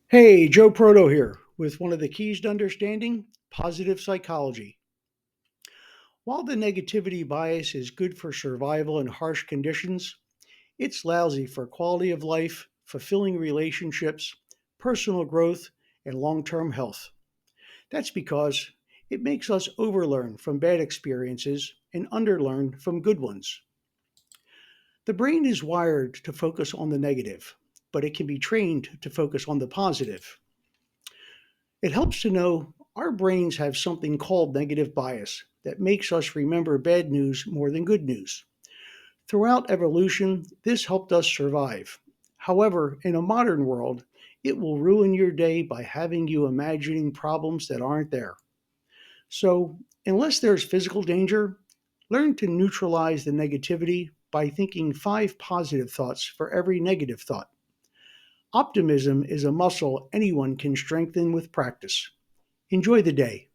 Hey, Joe Proto here with one of the keys to understanding positive psychology. While the negativity bias is good for survival in harsh conditions, it's lousy for quality of life, fulfilling relationships, personal growth, and long term health. That's because it makes us overlearn from bad experiences and underlearn from good ones. The brain is wired to focus on the negative, but it can be trained to focus on the positive. It helps to know our brains have something called negative bias that makes us remember bad news more than good news. Throughout evolution, this helped us survive. However, in a modern world, it will ruin your day by having you imagining problems that aren't there. So, unless there's physical danger, learn to neutralize the negativity by thinking five positive thoughts for every negative thought. Optimism is a muscle anyone can strengthen with practice. Enjoy the day.